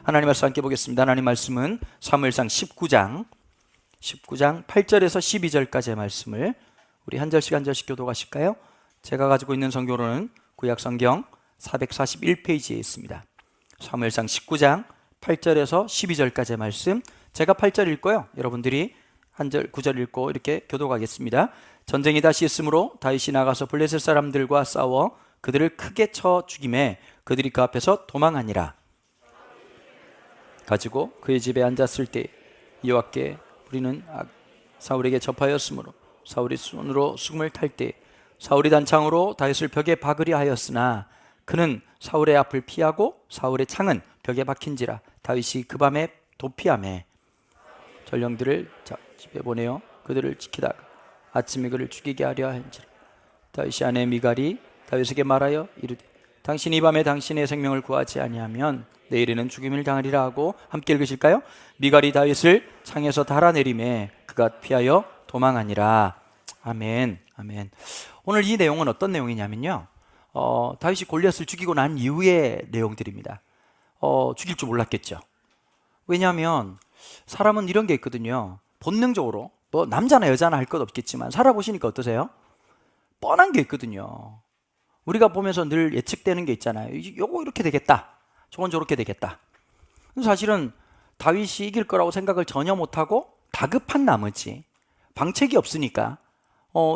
하나님 말씀 함께 보겠습니다. 하나님 말씀은 사무엘상 19장 8절에서 12절까지의 말씀을 우리 한 절씩 한 절씩 교독하실까요? 제가 가지고 있는 성경으로는 구약 성경 441페이지에 있습니다. 사무엘상 19장 8절에서 12절까지의 말씀, 제가 8절 읽고요, 여러분들이 한 절 9절 읽고 이렇게 교독하겠습니다. 전쟁이 다시 있으므로 다윗이 나가서 블레셋 사람들과 싸워 그들을 크게 쳐 죽이매 그들이 그 앞에서 도망하니라. 가지고 그의 집에 앉았을 때 여호와께 우리는 사울에게 접하였으므로 사울이 손으로 수금을 탈 때 사울이 단창으로 다윗을 벽에 박으려 하였으나 그는 사울의 앞을 피하고 사울의 창은 벽에 박힌지라. 다윗이 그 밤에 도피하매 전령들을 집에 보내어 그들을 지키다가 아침에 그를 죽이게 하려 한지라. 다윗이 아내 미갈이 다윗에게 말하여 이르되 당신이 이 밤에 당신의 생명을 구하지 아니하면 내일에는 죽임을 당하리라 하고, 함께 읽으실까요? 미갈이 다윗을 창에서 달아내리매 그가 피하여 도망하니라. 아멘. 아멘. 오늘 이 내용은 어떤 내용이냐면요, 다윗이 골리앗을 죽이고 난 이후의 내용들입니다. 죽일 줄 몰랐겠죠. 왜냐하면 사람은 이런 게 있거든요. 본능적으로, 뭐 남자나 여자나 할 것 없겠지만 살아보시니까 어떠세요? 뻔한 게 있거든요. 우리가 보면서 늘 예측되는 게 있잖아요. 요거 이렇게 되겠다, 저건 저렇게 되겠다. 사실은 다윗이 이길 거라고 생각을 전혀 못하고 다급한 나머지 방책이 없으니까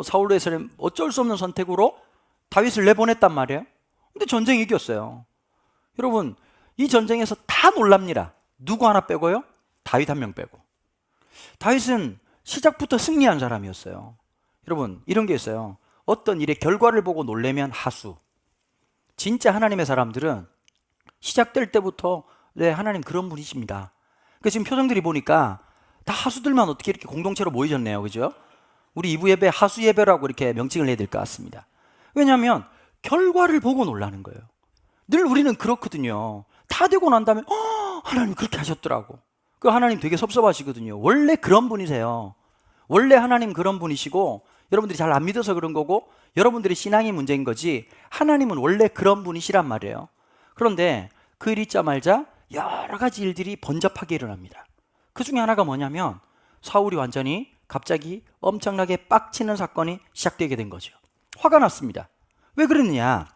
사울에서는 어쩔 수 없는 선택으로 다윗을 내보냈단 말이에요. 근데 전쟁이 이겼어요. 여러분, 이 전쟁에서 다 놀랍니다. 누구 하나 빼고요? 다윗 한 명 빼고. 다윗은 시작부터 승리한 사람이었어요. 여러분, 이런 게 있어요. 어떤 일의 결과를 보고 놀래면 하수. 진짜 하나님의 사람들은 시작될 때부터 네, 하나님 그런 분이십니다. 그러니까 지금 표정들이 보니까 다 하수들만 어떻게 이렇게 공동체로 모이셨네요, 그죠? 우리 이부 예배 하수 예배라고 이렇게 명칭을 해야 될 것 같습니다. 왜냐하면 결과를 보고 놀라는 거예요. 늘 우리는 그렇거든요. 다 되고 난 다음에 하나님 그렇게 하셨더라고. 그 하나님 되게 섭섭하시거든요. 원래 그런 분이세요. 원래 하나님 그런 분이시고 여러분들이 잘 안 믿어서 그런 거고 여러분들의 신앙이 문제인 거지, 하나님은 원래 그런 분이시란 말이에요. 그런데 그 일 있자 말자 여러 가지 일들이 번잡하게 일어납니다. 그 중에 하나가 뭐냐면 사울이 완전히 갑자기 엄청나게 빡치는 사건이 시작되게 된 거죠. 화가 났습니다. 왜 그랬느냐?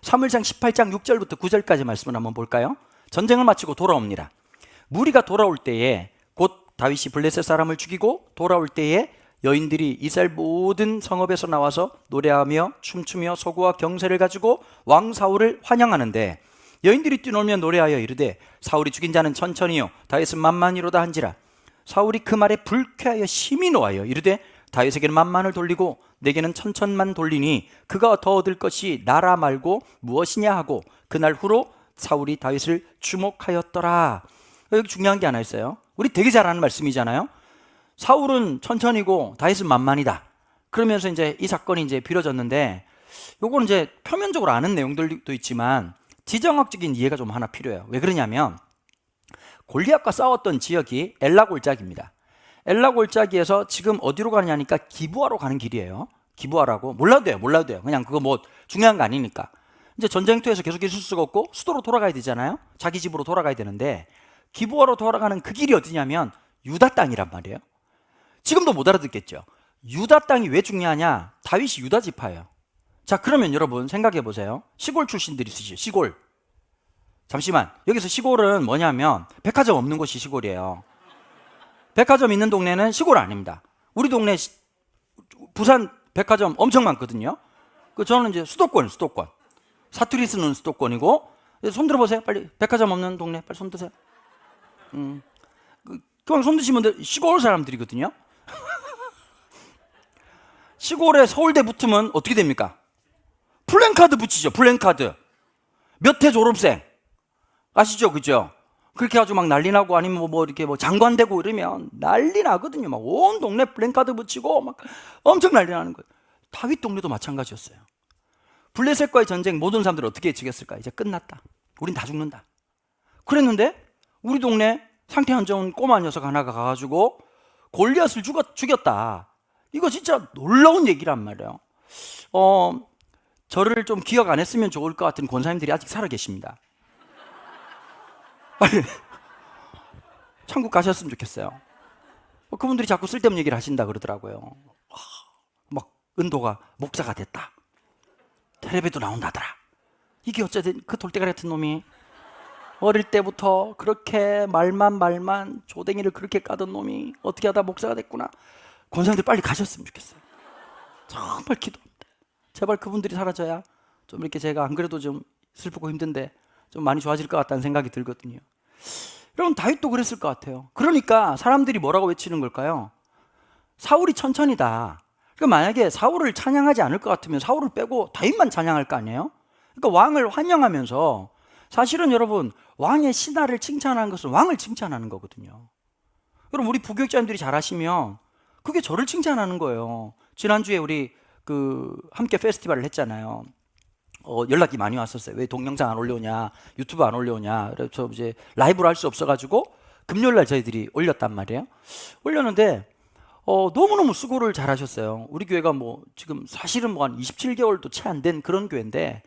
사무엘상 18장 6절부터 9절까지 말씀을 한번 볼까요? 전쟁을 마치고 돌아옵니다. 무리가 돌아올 때에 곧 다윗이 블레셋 사람을 죽이고 돌아올 때에 여인들이 이스라엘 모든 성읍에서 나와서 노래하며 춤추며 소고와 경세를 가지고 왕 사울을 환영하는데, 여인들이 뛰놀며 노래하여 이르되 사울이 죽인 자는 천천히요 다윗은 만만히로다 한지라. 사울이 그 말에 불쾌하여 심히 노하여 이르되 다윗에게는 만만을 돌리고 내게는 천천만 돌리니 그가 더 얻을 것이 나라 말고 무엇이냐 하고 그날 후로 사울이 다윗을 주목하였더라. 여기 중요한 게 하나 있어요. 우리 되게 잘 아는 말씀이잖아요. 사울은 천천히고 다윗은 만만이다. 그러면서 이제 이 사건이 이제 빌어졌는데, 요거는 이제 표면적으로 아는 내용들도 있지만 지정학적인 이해가 좀 하나 필요해요. 왜 그러냐면 골리앗과 싸웠던 지역이 엘라 골짜기입니다. 엘라 골짜기에서 지금 어디로 가느냐니까 기부하러 가는 길이에요. 기부하라고. 몰라도 돼요. 그냥 그거 뭐 중요한 거 아니니까. 이제 전쟁터에서 계속 있을 수가 없고 수도로 돌아가야 되잖아요. 자기 집으로 돌아가야 되는데 기부하러 돌아가는 그 길이 어디냐면 유다 땅이란 말이에요. 지금도 못 알아듣겠죠. 유다 땅이 왜 중요하냐? 다윗이 유다 지파예요. 자, 그러면 여러분 생각해 보세요. 시골 출신들이 있으시죠. 시골. 잠시만, 여기서 시골은 뭐냐면 백화점 없는 곳이 시골이에요. 백화점 있는 동네는 시골 아닙니다. 우리 동네 부산 백화점 엄청 많거든요. 저는 이제 수도권. 사투리 쓰는 수도권이고. 손 들어보세요. 빨리. 백화점 없는 동네 빨리 손 드세요. 그냥 손 드시면 시골 사람들이거든요. 시골에 서울대 붙으면 어떻게 됩니까? 플랜카드 붙이죠. 플랜카드. 몇 해 졸업생 아시죠? 그죠? 그렇게 아주 막 난리 나고 아니면 뭐 이렇게 뭐 장관 되고 이러면 난리 나거든요. 막 온 동네 플랜카드 붙이고 막 엄청 난리 나는 거예요. 다윗 동네도 마찬가지였어요. 블레셋과의 전쟁 모든 사람들은 어떻게 예측했을까? 이제 끝났다. 우린 다 죽는다. 그랬는데 우리 동네 상태 안 좋은 꼬마 녀석 하나가 가가지고 골리앗을 죽였다. 이거 진짜 놀라운 얘기란 말이에요. 저를 좀 기억 안 했으면 좋을 것 같은 권사님들이 아직 살아 계십니다. 빨리 천국 가셨으면 좋겠어요. 그분들이 자꾸 쓸데없는 얘기를 하신다 그러더라고요. 막 은도가 목사가 됐다, 텔레비도 나온다더라. 이게 어쨌든 그 돌대가리 같은 놈이 어릴 때부터 그렇게 말만 조댕이를 그렇게 까던 놈이 어떻게 하다 목사가 됐구나. 권사님들 빨리 가셨으면 좋겠어요. 정말 기도합니다. 제발 그분들이 사라져야 좀 이렇게 제가 안 그래도 좀 슬프고 힘든데 좀 많이 좋아질 것 같다는 생각이 들거든요. 여러분, 다윗도 그랬을 것 같아요. 그러니까 사람들이 뭐라고 외치는 걸까요? 사울이 천천히다. 그러니까 만약에 사울을 찬양하지 않을 것 같으면 사울을 빼고 다윗만 찬양할 거 아니에요? 그러니까 왕을 환영하면서, 사실은 여러분, 왕의 신하를 칭찬하는 것은 왕을 칭찬하는 거거든요. 여러분, 우리 부교육자님들이 잘하시면 그게 저를 칭찬하는 거예요. 지난주에 우리 함께 페스티벌을 했잖아요. 연락이 많이 왔었어요. 왜 동영상 안 올려오냐, 유튜브 안 올려오냐. 그래서 이제 라이브로 할 수 없어가지고 금요일날 저희들이 올렸단 말이에요. 올렸는데 너무너무 수고를 잘하셨어요. 우리 교회가 지금 사실은 한 27개월도 채 안 된 그런 교회인데,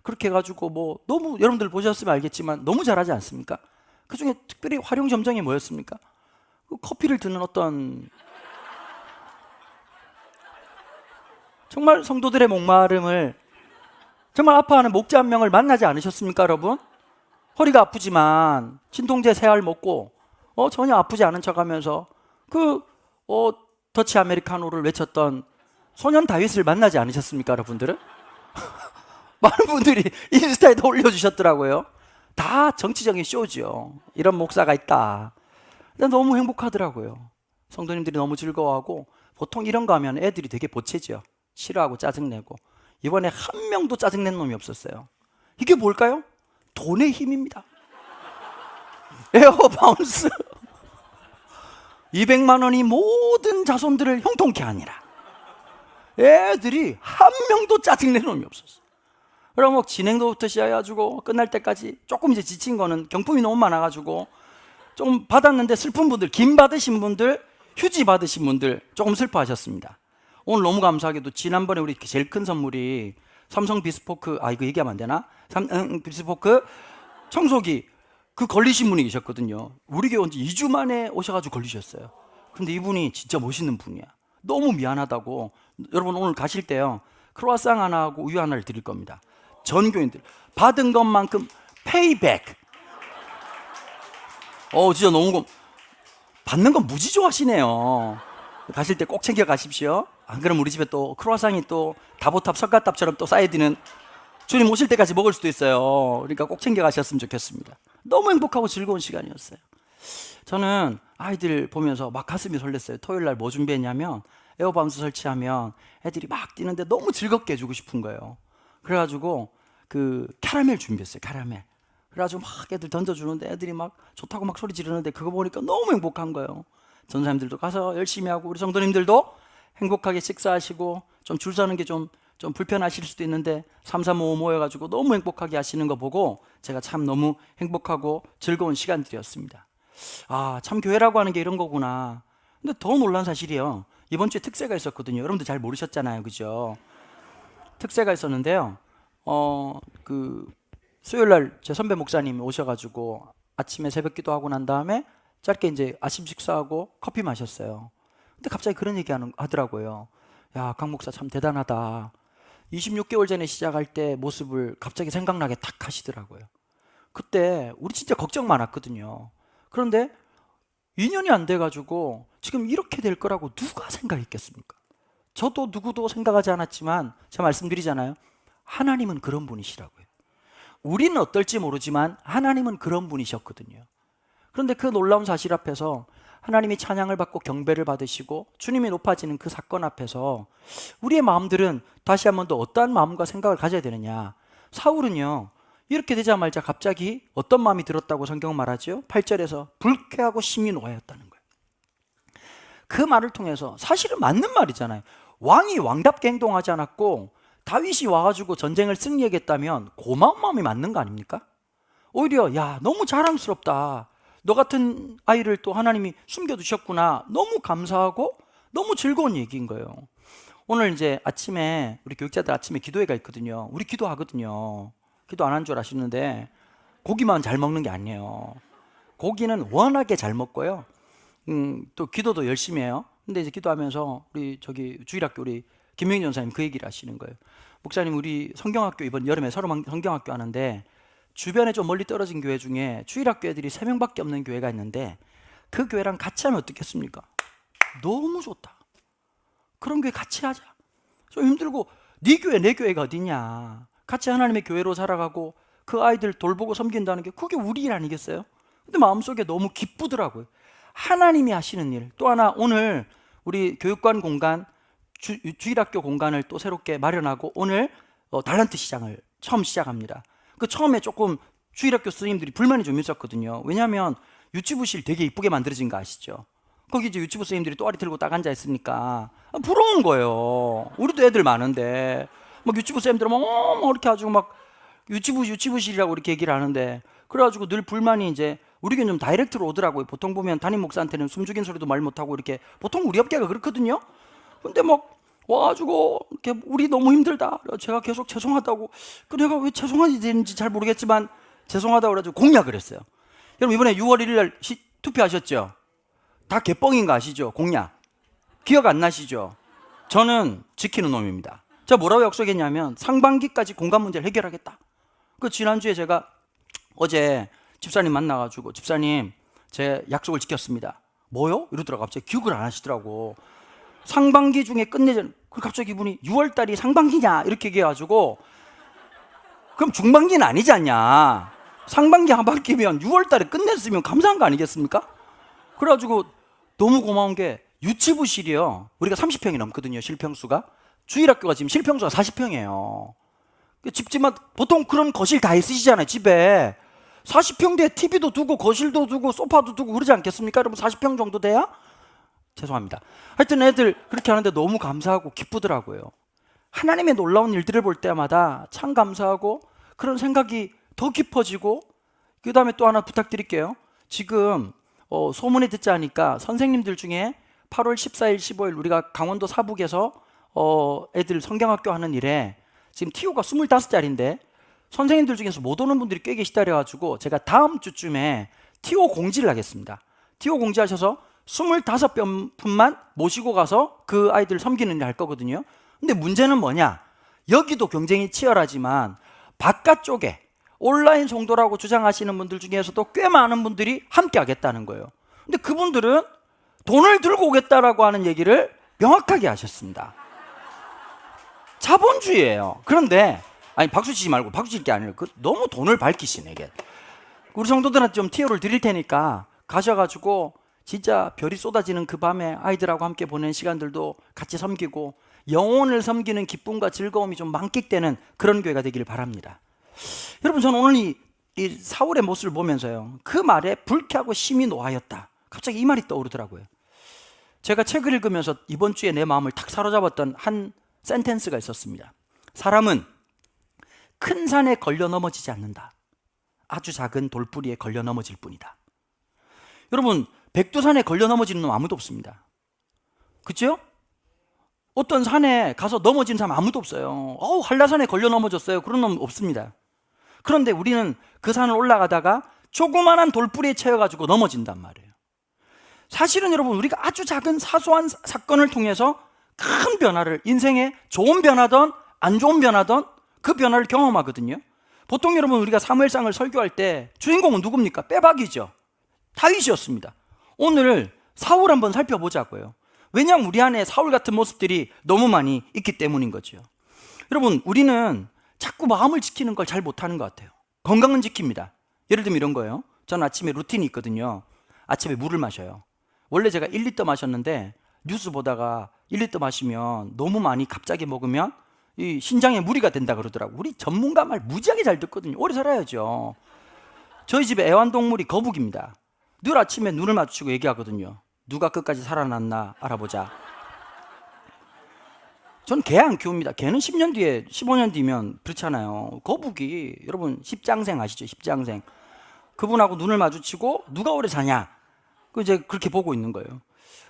그렇게 해가지고 너무, 여러분들 보셨으면 알겠지만 너무 잘하지 않습니까? 그 중에 특별히 활용점정이 뭐였습니까? 커피를 드는 어떤, 정말 성도들의 목마름을 정말 아파하는 목자 한 명을 만나지 않으셨습니까, 여러분? 허리가 아프지만 진통제 3알 먹고 전혀 아프지 않은 척하면서 더치 아메리카노를 외쳤던 소년 다윗을 만나지 않으셨습니까, 여러분들은? 많은 분들이 인스타에도 올려주셨더라고요. 다 정치적인 쇼죠. 이런 목사가 있다. 근데 너무 행복하더라고요. 성도님들이 너무 즐거워하고, 보통 이런 거 하면 애들이 되게 보채죠. 싫어하고 짜증내고. 이번에 한 명도 짜증낸 놈이 없었어요. 이게 뭘까요? 돈의 힘입니다. 에어바운스 200만 원이 모든 자손들을 형통케 하니라. 애들이 한 명도 짜증낸 놈이 없었어요. 그럼 진행도부터 시작해가지고 끝날 때까지 조금 이제 지친 거는 경품이 너무 많아가지고 좀 받았는데 슬픈 분들, 김 받으신 분들, 휴지 받으신 분들 조금 슬퍼하셨습니다. 오늘 너무 감사하게도 지난번에 우리 제일 큰 선물이 삼성 비스포크, 이거 얘기하면 안 되나? 비스포크 청소기, 걸리신 분이 계셨거든요. 우리 교회 온 지 2주 만에 오셔가지고 걸리셨어요. 근데 이분이 진짜 멋있는 분이야. 너무 미안하다고, 여러분 오늘 가실 때요, 크로아상 하나 하고 우유 하나를 드릴 겁니다. 전 교인들 받은 것만큼 페이백. 진짜 너무 받는 건 무지 좋아하시네요. 가실 때 꼭 챙겨 가십시오. 안 그러면 우리 집에 또 크로아상이 또 다보탑 석가탑처럼 또 쌓여드는, 주님 오실 때까지 먹을 수도 있어요. 그러니까 꼭 챙겨 가셨으면 좋겠습니다. 너무 행복하고 즐거운 시간이었어요. 저는 아이들 보면서 막 가슴이 설렜어요. 토요일 날 뭐 준비했냐면, 에어바운스 설치하면 애들이 막 뛰는데 너무 즐겁게 해주고 싶은 거예요. 그래가지고 캐러멜 준비했어요. 캐러멜. 그래가지고 막 애들 던져주는데 애들이 막 좋다고 막 소리 지르는데, 그거 보니까 너무 행복한 거예요. 전사님들도 가서 열심히 하고, 우리 성도님들도 행복하게 식사하시고, 좀 줄 서는 게 좀 불편하실 수도 있는데 3, 3, 5 모여가지고 너무 행복하게 하시는 거 보고 제가 참 너무 행복하고 즐거운 시간들이었습니다. 참 교회라고 하는 게 이런 거구나. 근데 더 놀란 사실이요, 이번 주에 특세가 있었거든요. 여러분들 잘 모르셨잖아요, 그죠? 특세가 있었는데요. 수요일날 제 선배 목사님이 오셔가지고 아침에 새벽 기도하고 난 다음에 짧게 이제 아침 식사하고 커피 마셨어요. 근데 갑자기 그런 얘기 하더라고요. 야, 강 목사 참 대단하다. 26개월 전에 시작할 때 모습을 갑자기 생각나게 탁 하시더라고요. 그때 우리 진짜 걱정 많았거든요. 그런데 2년이 안 돼가지고 지금 이렇게 될 거라고 누가 생각했겠습니까? 저도 누구도 생각하지 않았지만 제가 말씀드리잖아요. 하나님은 그런 분이시라고요. 우리는 어떨지 모르지만 하나님은 그런 분이셨거든요. 그런데 그 놀라운 사실 앞에서 하나님이 찬양을 받고 경배를 받으시고 주님이 높아지는 그 사건 앞에서 우리의 마음들은 다시 한번 더 어떠한 마음과 생각을 가져야 되느냐. 사울은요, 이렇게 되자마자 갑자기 어떤 마음이 들었다고 성경은 말하죠? 8절에서 불쾌하고 심히 노하였다는 거예요. 그 말을 통해서 사실은 맞는 말이잖아요. 왕이 왕답게 행동하지 않았고 다윗이 와가지고 전쟁을 승리하겠다면 고마운 마음이 맞는 거 아닙니까? 오히려 야, 너무 자랑스럽다. 너 같은 아이를 또 하나님이 숨겨두셨구나. 너무 감사하고 너무 즐거운 얘기인 거예요. 오늘 이제 아침에 우리 교육자들 아침에 기도회가 있거든요. 우리 기도하거든요. 기도 안 한 줄 아시는데 고기만 잘 먹는 게 아니에요. 고기는 워낙에 잘 먹고요. 또 기도도 열심히 해요. 근데 이제 기도하면서 우리 저기 주일학교 우리 김명희 전사님 그 얘기를 하시는 거예요. 목사님, 우리 성경학교 이번 여름에 서로 성경학교 하는데 주변에 좀 멀리 떨어진 교회 중에 주일학교 애들이 3명밖에 없는 교회가 있는데 그 교회랑 같이 하면 어떻겠습니까? 너무 좋다. 그런 교회 같이 하자. 좀 힘들고 네 교회 내 교회가 어디냐. 같이 하나님의 교회로 살아가고 그 아이들 돌보고 섬긴다는 게 그게 우리 일 아니겠어요? 근데 마음속에 너무 기쁘더라고요. 하나님이 하시는 일. 또 하나, 오늘 우리 교육관 공간, 주일학교 공간을 또 새롭게 마련하고 오늘 달란트 시장을 처음 시작합니다. 그 처음에 조금 주일학교 선생님들이 불만이 좀 있었거든요. 왜냐하면 유치부실 되게 이쁘게 만들어진 거 아시죠? 거기 이제 유치부 선생님들이 또아리 들고 딱 앉아 있으니까 부러운 거예요. 우리도 애들 많은데 막 유치부 선생님들은 막 이렇게 아주 막 유치부실이라고 이렇게 얘기를 하는데, 그래가지고 늘 불만이 이제 우리 교회는 좀 다이렉트로 오더라고요. 보통 보면 담임 목사한테는 숨죽인 소리도 말 못하고 이렇게 보통 우리 업계가 그렇거든요. 근데 막 와가지고 이렇게 우리 너무 힘들다. 제가 계속 죄송하다고. 그 내가 왜 죄송하지 되는지 잘 모르겠지만 죄송하다고 그래가지고 공약을 했어요. 여러분 이번에 6월 1일 날 투표하셨죠? 다 개뻥인 거 아시죠? 공약. 기억 안 나시죠? 저는 지키는 놈입니다. 제가 뭐라고 약속했냐면 상반기까지 공간 문제를 해결하겠다. 그 지난주에 제가 어제 집사님 만나가지고 집사님 제 약속을 지켰습니다. 뭐요? 이러더라고. 갑자기 기억을 안 하시더라고. 상반기 중에 끝내자. 그럼 갑자기 이분이 6월달이 상반기냐 이렇게 얘기해가지고 그럼 중반기는 아니지 않냐. 상반기 하반기면 6월달에 끝냈으면 감사한 거 아니겠습니까? 그래가지고 너무 고마운 게 유치부실이요. 우리가 30평이 넘거든요. 실평수가. 주일학교가 지금 실평수가 40평이에요. 집집마다 보통 그런 거실 다 있으시잖아요. 집에 40평대에 TV도 두고 거실도 두고 소파도 두고 그러지 않겠습니까? 여러분 40평 정도 돼야? 죄송합니다. 하여튼 애들 그렇게 하는데 너무 감사하고 기쁘더라고요. 하나님의 놀라운 일들을 볼 때마다 참 감사하고 그런 생각이 더 깊어지고, 그 다음에 또 하나 부탁드릴게요. 지금 소문에 듣자 하니까 선생님들 중에 8월 14일, 15일 우리가 강원도 사북에서 애들 성경학교 하는 일에 지금 TO가 25자리인데 선생님들 중에서 못 오는 분들이 꽤 계시다래가지고 제가 다음 주쯤에 TO 공지를 하겠습니다. TO 공지하셔서 25분만 모시고 가서 그 아이들 섬기는 일 할 거거든요. 근데 문제는 뭐냐? 여기도 경쟁이 치열하지만 바깥쪽에 온라인 성도라고 주장하시는 분들 중에서도 꽤 많은 분들이 함께 하겠다는 거예요. 근데 그분들은 돈을 들고 오겠다라고 하는 얘기를 명확하게 하셨습니다. 자본주의예요. 그런데 아니 박수 치지 말고, 박수 칠 게 아니라 너무 돈을 밝히시네. 이게 우리 성도들한테 좀 티오를 드릴 테니까 가셔가지고 진짜 별이 쏟아지는 그 밤에 아이들하고 함께 보낸 시간들도 같이 섬기고 영혼을 섬기는 기쁨과 즐거움이 좀 만끽되는 그런 교회가 되기를 바랍니다. 여러분, 저는 오늘 이 4월의 모습을 보면서요, 그 말에 불쾌하고 심히 노하였다. 갑자기 이 말이 떠오르더라고요. 제가 책을 읽으면서 이번 주에 내 마음을 탁 사로잡았던 한 센텐스가 있었습니다. 사람은 큰 산에 걸려 넘어지지 않는다. 아주 작은 돌뿌리에 걸려 넘어질 뿐이다. 여러분, 백두산에 걸려 넘어지는 놈 아무도 없습니다. 그렇죠? 어떤 산에 가서 넘어진 사람 아무도 없어요. 한라산에 걸려 넘어졌어요. 그런 놈 없습니다. 그런데 우리는 그 산을 올라가다가 조그만한 돌뿌리에 채여가지고 넘어진단 말이에요. 사실은 여러분, 우리가 아주 작은 사소한 사건을 통해서 큰 변화를, 인생에 좋은 변화든 안 좋은 변화든 그 변화를 경험하거든요. 보통 여러분, 우리가 사무엘상을 설교할 때 주인공은 누굽니까? 빼박이죠. 다윗이었습니다. 오늘 사울 한번 살펴보자고요. 왜냐하면 우리 안에 사울 같은 모습들이 너무 많이 있기 때문인 거죠. 여러분, 우리는 자꾸 마음을 지키는 걸 잘 못하는 것 같아요. 건강은 지킵니다. 예를 들면 이런 거예요. 저는 아침에 루틴이 있거든요. 아침에 물을 마셔요. 원래 제가 1리터 마셨는데 뉴스 보다가 1리터 마시면 너무 많이 갑자기 먹으면 이 신장에 무리가 된다 그러더라고요. 우리 전문가 말 무지하게 잘 듣거든요. 오래 살아야죠. 저희 집에 애완동물이 거북입니다. 늘 아침에 눈을 마주치고 얘기하거든요. 누가 끝까지 살아났나 알아보자. 전 개 안 키웁니다. 개는 10년 뒤에, 15년 뒤면 그렇잖아요. 거북이, 여러분 십장생 아시죠? 십장생. 그분하고 눈을 마주치고 누가 오래 사냐, 이제 그렇게 보고 있는 거예요.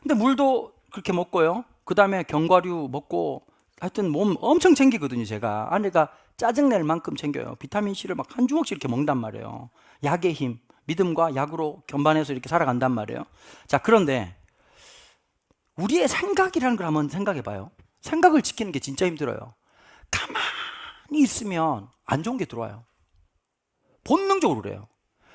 근데 물도 그렇게 먹고요. 그 다음에 견과류 먹고, 하여튼 몸 엄청 챙기거든요. 제가 아내가 짜증낼 만큼 챙겨요. 비타민C를 막 한 주먹씩 이렇게 먹는단 말이에요. 약의 힘, 믿음과 약으로 견반해서 이렇게 살아간단 말이에요. 자, 그런데 우리의 생각이라는 걸 한번 생각해 봐요. 생각을 지키는 게 진짜 힘들어요. 가만히 있으면 안 좋은 게 들어와요. 본능적으로 그래요.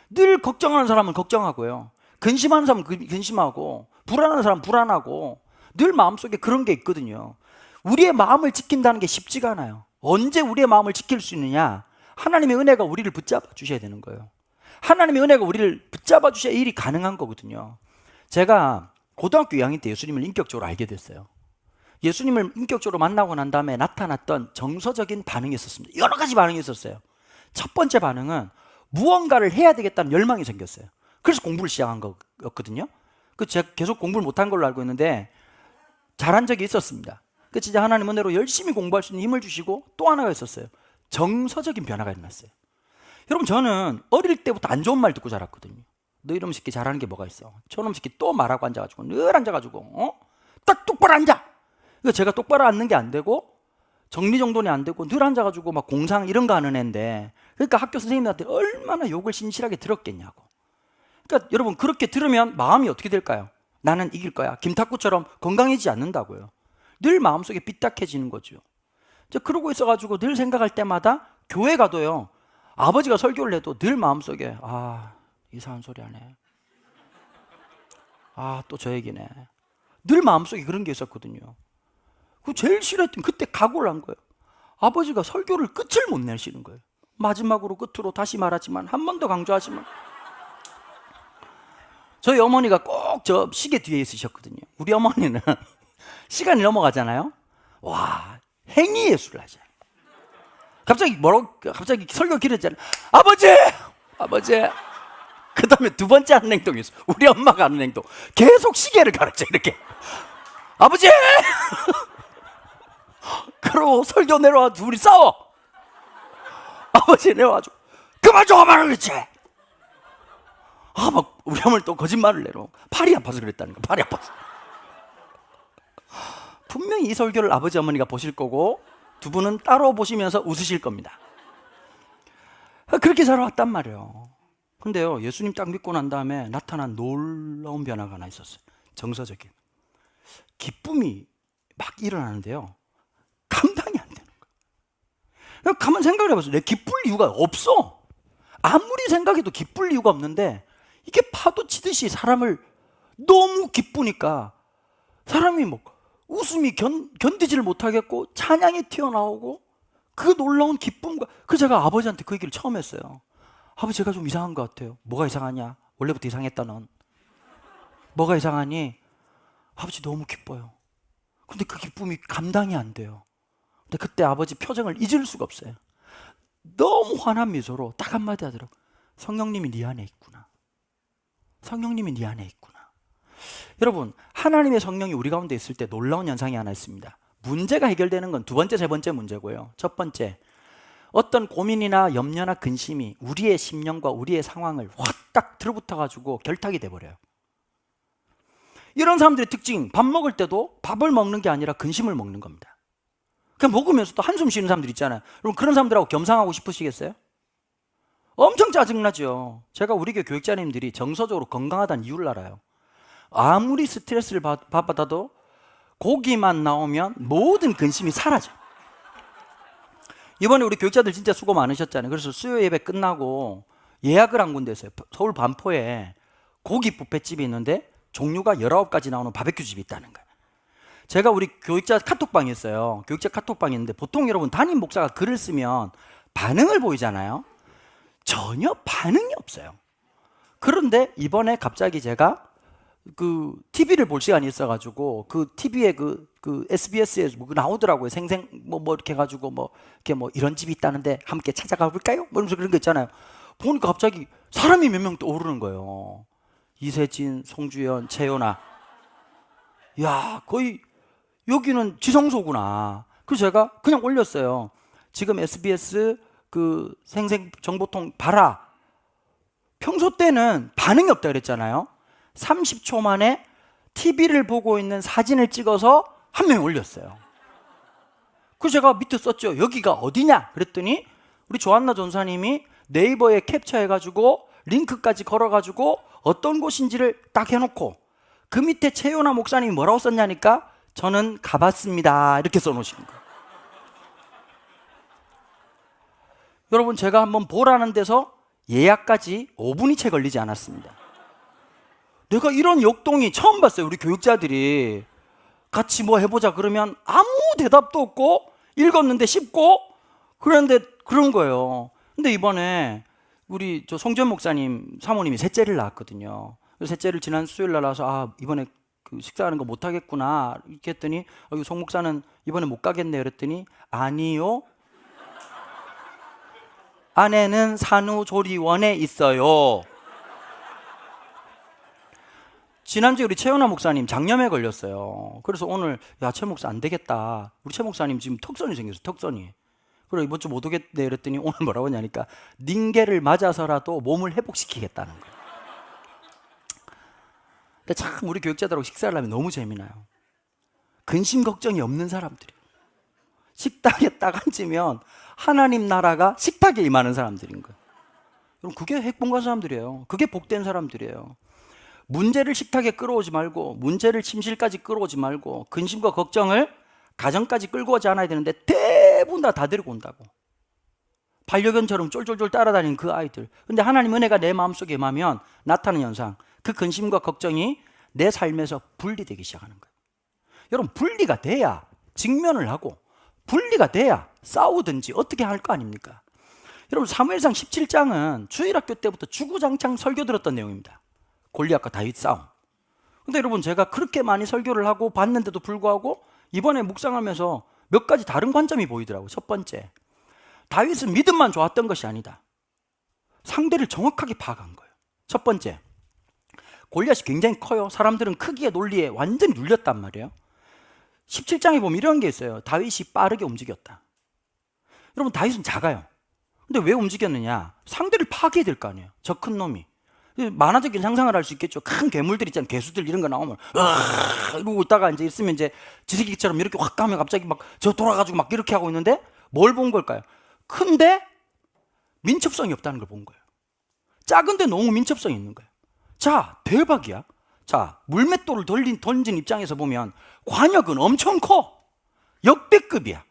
늘 걱정하는 사람은 걱정하고요, 근심하는 사람은 근심하고, 불안한 사람은 불안하고, 늘 마음속에 그런 게 있거든요. 우리의 마음을 지킨다는 게 쉽지가 않아요. 언제 우리의 마음을 지킬 수 있느냐? 하나님의 은혜가 우리를 붙잡아 주셔야 되는 거예요. 하나님의 은혜가 우리를 붙잡아 주셔야 일이 가능한 거거든요. 제가 고등학교 2학년 때 예수님을 인격적으로 알게 됐어요. 예수님을 인격적으로 만나고 난 다음에 나타났던 정서적인 반응이 있었습니다. 여러 가지 반응이 있었어요. 첫 번째 반응은 무언가를 해야 되겠다는 열망이 생겼어요. 그래서 공부를 시작한 거였거든요. 제가 계속 공부를 못한 걸로 알고 있는데 잘한 적이 있었습니다. 진짜 하나님 은혜로 열심히 공부할 수 있는 힘을 주시고, 또 하나가 있었어요. 정서적인 변화가 일어났어요. 여러분, 저는 어릴 때부터 안 좋은 말 듣고 자랐거든요. 너 이놈 새끼 잘하는 게 뭐가 있어? 저놈 새끼 또 말하고 앉아가지고 늘 앉아가지고 딱 똑바로 앉아. 제가 똑바로 앉는 게 안 되고 정리정돈이 안 되고 늘 앉아가지고 막 공상 이런 거 하는 애인데, 그러니까 학교 선생님한테 얼마나 욕을 신실하게 들었겠냐고. 그러니까 여러분, 그렇게 들으면 마음이 어떻게 될까요? 나는 이길 거야. 김탁구처럼 건강해지지 않는다고요. 늘 마음속에 삐딱해지는 거죠. 그러고 있어가지고 늘 생각할 때마다 교회 가도요, 아버지가 설교를 해도 늘 마음속에 이상한 소리 하네. 또 저 얘기네. 늘 마음속에 그런 게 있었거든요. 제일 싫어했던, 그때 각오를 한 거예요. 아버지가 설교를 끝을 못 내시는 거예요. 마지막으로 끝으로 다시 말하지만, 한 번 더 강조하지만, 저희 어머니가 꼭 저 시계 뒤에 있으셨거든요. 우리 어머니는 시간이 넘어가잖아요. 와, 행위 예술을 하죠. 갑자기 설교 길어지잖아요. 아버지. 그 다음에 두 번째 하는 행동이 있어. 우리 엄마가 하는 행동. 계속 시계를 가르쳐, 이렇게. 아버지! 그러고 설교 내려와 둘이 싸워. 아버지 내려와가지고 그만 좀 하면 그렇지. 막 우리 어머니 또 거짓말을 내려. 팔이 아파서 그랬다는 거야. 팔이 아파서. 분명히 이 설교를 아버지 어머니가 보실 거고, 두 분은 따로 보시면서 웃으실 겁니다. 그렇게 살아왔단 말이에요. 근데요, 예수님 딱 믿고 난 다음에 나타난 놀라운 변화가 하나 있었어요. 정서적인 기쁨이 막 일어나는데요, 감당이 안 되는 거예요. 가만 생각을 해봤어요. 내 기쁠 이유가 없어. 아무리 생각해도 기쁠 이유가 없는데, 이게 파도 치듯이 사람을 너무 기쁘니까 사람이 웃음이 견디지를 못하겠고 찬양이 튀어나오고, 그 놀라운 기쁨과, 제가 아버지한테 그 얘기를 처음 했어요. 아버지, 제가 좀 이상한 것 같아요. 뭐가 이상하냐? 원래부터 이상했다 넌. 뭐가 이상하니? 아버지 너무 기뻐요. 근데 그 기쁨이 감당이 안 돼요. 근데 그때 아버지 표정을 잊을 수가 없어요. 너무 환한 미소로 딱 한마디 하더라고요. 성령님이 네 안에 있구나. 성령님이 네 안에 있구나. 여러분, 하나님의 성령이 우리 가운데 있을 때 놀라운 현상이 하나 있습니다. 문제가 해결되는 건 두 번째, 세 번째 문제고요. 첫 번째, 어떤 고민이나 염려나 근심이 우리의 심령과 우리의 상황을 확 딱 들어붙어가지고 결탁이 돼버려요. 이런 사람들의 특징, 밥 먹을 때도 밥을 먹는 게 아니라 근심을 먹는 겁니다. 그냥 먹으면서도 한숨 쉬는 사람들 있잖아요. 여러분, 그런 사람들하고 겸상하고 싶으시겠어요? 엄청 짜증나죠. 제가 우리 교회 교육자님들이 정서적으로 건강하다는 이유를 알아요. 아무리 스트레스를 받아도 고기만 나오면 모든 근심이 사라져요. 이번에 우리 교육자들 진짜 수고 많으셨잖아요. 그래서 수요 예배 끝나고 예약을 한 군데 있어요. 서울 반포에 고기 뷔페집이 있는데 종류가 19가지 나오는 바베큐 집이 있다는 거예요. 제가 우리 교육자 카톡방이 있어요. 교육자 카톡방이 있는데, 보통 여러분 담임 목사가 글을 쓰면 반응을 보이잖아요. 전혀 반응이 없어요. 그런데 이번에 갑자기 제가 TV를 볼 시간이 있어가지고, TV에 SBS에 나오더라고요. 생생 이렇게 해가지고 이렇게 이런 집이 있다는데 함께 찾아가 볼까요? 이러면서 그런 거 있잖아요. 보니까 갑자기 사람이 몇 명 떠오르는 거예요. 이세진, 송주연, 최연아. 야, 거의 여기는 지성소구나. 그래서 제가 그냥 올렸어요. 지금 SBS 생생 정보통 봐라. 평소 때는 반응이 없다 그랬잖아요. 30초 만에 TV를 보고 있는 사진을 찍어서 한 명이 올렸어요. 그래서 제가 밑에 썼죠. 여기가 어디냐? 그랬더니 우리 조한나 전사님이 네이버에 캡처해가지고 링크까지 걸어가지고 어떤 곳인지를 딱 해놓고 그 밑에 최연아 목사님이 뭐라고 썼냐니까 저는 가봤습니다 이렇게 써놓으신 거예요. 여러분 제가 한번 보라는 데서 예약까지 5분이 채 걸리지 않았습니다. 내가 이런 역동이 처음 봤어요. 우리 교육자들이 같이 뭐 해보자 그러면 아무 대답도 없고 읽었는데 쉽고 그런데 그런 거예요. 근데 이번에 우리 저 송전 목사님 사모님이 셋째를 낳았거든요. 셋째를 지난 수요일 날 나와서 이번에 그 식사하는 거 못 하겠구나 이렇게 했더니 송 목사는 이번에 못 가겠네 그랬더니 아니요. 아내는 산후조리원에 있어요. 지난주에 우리 최연아 목사님 장염에 걸렸어요. 그래서 오늘 최 목사 안 되겠다. 우리 최 목사님 지금 턱선이 생겼어요. 턱선이. 그래 이번 주 못 오겠네 그랬더니 오늘 뭐라고 하냐니까 닌게를 맞아서라도 몸을 회복시키겠다는 거예요. 근데 참 우리 교육자들하고 식사를 하면 너무 재미나요. 근심 걱정이 없는 사람들이에요. 식탁에 딱 앉으면 하나님 나라가 식탁에 임하는 사람들인 거예요. 여러분 그게 핵본관 사람들이에요. 그게 복된 사람들이에요. 문제를 식탁에 끌어오지 말고 문제를 침실까지 끌어오지 말고 근심과 걱정을 가정까지 끌고 오지 않아야 되는데 대부분 다 데리고 온다고. 반려견처럼 쫄쫄쫄 따라다니는 그 아이들. 근데 하나님 은혜가 내 마음속에 임하면 나타나는 현상, 그 근심과 걱정이 내 삶에서 분리되기 시작하는 거예요. 여러분 분리가 돼야 직면을 하고 분리가 돼야 싸우든지 어떻게 할 거 아닙니까? 여러분 사무엘상 17장은 주일학교 때부터 주구장창 설교 들었던 내용입니다. 골리앗과 다윗 싸움. 근데 여러분 제가 그렇게 많이 설교를 하고 봤는데도 불구하고 이번에 묵상하면서 몇 가지 다른 관점이 보이더라고요. 첫 번째, 다윗은 믿음만 좋았던 것이 아니다. 상대를 정확하게 파악한 거예요. 첫 번째, 골리앗이 굉장히 커요. 사람들은 크기의 논리에 완전히 눌렸단 말이에요. 17장에 보면 이런 게 있어요. 다윗이 빠르게 움직였다. 여러분 다윗은 작아요. 근데 왜 움직였느냐? 상대를 파괴해야 될 거 아니에요. 저 큰 놈이. 만화적인 상상을 할 수 있겠죠. 큰 괴물들 있잖아요. 개수들 이런 거 나오면 이러고 있다가 이제 있으면 이제 지새끼처럼 이렇게 확 가면 갑자기 막 저 돌아가지고 막 이렇게 하고 있는데 뭘 본 걸까요? 큰데 민첩성이 없다는 걸 본 거예요. 작은데 너무 민첩성이 있는 거예요. 자, 대박이야. 자, 물맷돌을 던진 입장에서 보면 관역은 엄청 커. 역대급이야.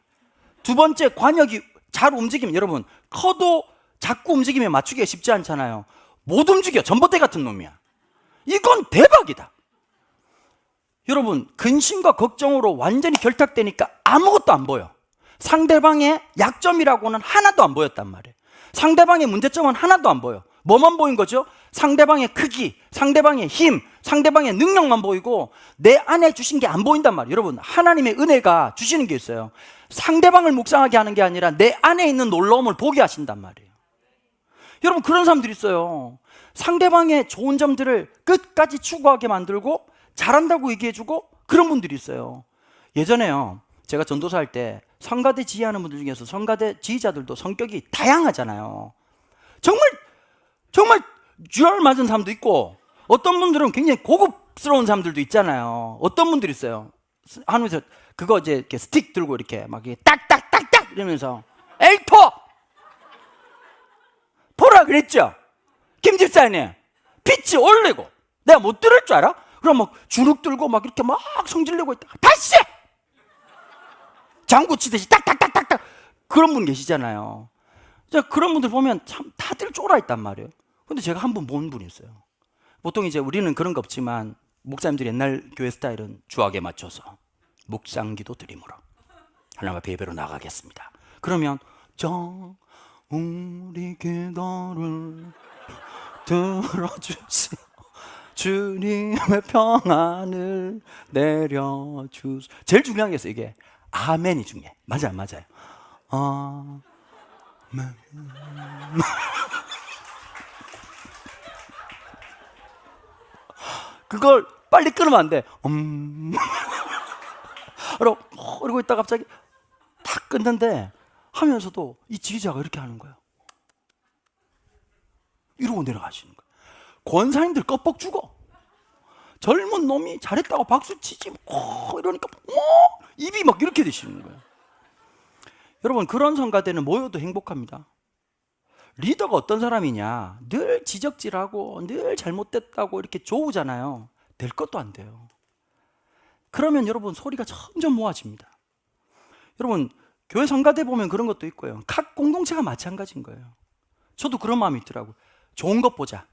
두 번째, 관역이 잘 움직이면 여러분 커도 자꾸 움직이면 맞추기가 쉽지 않잖아요. 못 움직여. 전봇대 같은 놈이야. 이건 대박이다. 여러분 근심과 걱정으로 완전히 결탁되니까 아무것도 안 보여. 상대방의 약점이라고는 하나도 안 보였단 말이에요. 상대방의 문제점은 하나도 안 보여. 뭐만 보인 거죠? 상대방의 크기, 상대방의 힘, 상대방의 능력만 보이고 내 안에 주신 게 안 보인단 말이에요. 여러분 하나님의 은혜가 주시는 게 있어요. 상대방을 묵상하게 하는 게 아니라 내 안에 있는 놀라움을 보게 하신단 말이에요. 여러분 그런 사람들이 있어요. 상대방의 좋은 점들을 끝까지 추구하게 만들고 잘한다고 얘기해주고 그런 분들이 있어요. 예전에요 제가 전도사 할 때 성가대 지휘하는 분들 중에서 성가대 지휘자들도 성격이 다양하잖아요. 정말 쥐알 맞은 사람도 있고 어떤 분들은 굉장히 고급스러운 사람들도 있잖아요. 어떤 분들이 있어요. 하면서 그거 이제 이렇게 스틱 들고 이렇게 막 딱딱딱딱 이러면서 엘토 보라 그랬죠. 김 집사님 피치 올리고 내가 못 들을 줄 알아? 그럼 막 주눅 들고 막 이렇게 막 성질내고 있다가 다시 장구 치듯이 딱딱딱딱딱 그런 분 계시잖아요. 그런 분들 보면 참 다들 쫄아 있단 말이에요. 근데 제가 한 분 본 분이 있어요. 보통 이제 우리는 그런 거 없지만 목사님들이 옛날 교회 스타일은 주악에 맞춰서 묵상기도 드림으로 하나님 앞에 예배로 나가겠습니다. 그러면 우리 기도를 들어주시오 주님의 평안을 내려주시오. 제일 중요한 게 있어요. 이게 아멘이 중요해. 맞아요. 아멘. 그걸 빨리 끊으면 안 돼. 이러고 있다가 갑자기 탁 끊는데 하면서도 이 지휘자가 이렇게 하는 거예요. 이러고 내려가시는 거예요. 권사님들 껍벅 죽어. 젊은 놈이 잘했다고 박수 치지 이러니까 입이 막 이렇게 되시는 거예요. 여러분 그런 성가대는 모여도 행복합니다. 리더가 어떤 사람이냐? 늘 지적질하고 늘 잘못됐다고 이렇게 조우잖아요. 될 것도 안 돼요. 그러면 여러분 소리가 점점 모아집니다. 여러분 교회 성가대 보면 그런 것도 있고요. 각 공동체가 마찬가지인 거예요. 저도 그런 마음이 있더라고요. 좋은 것 보자.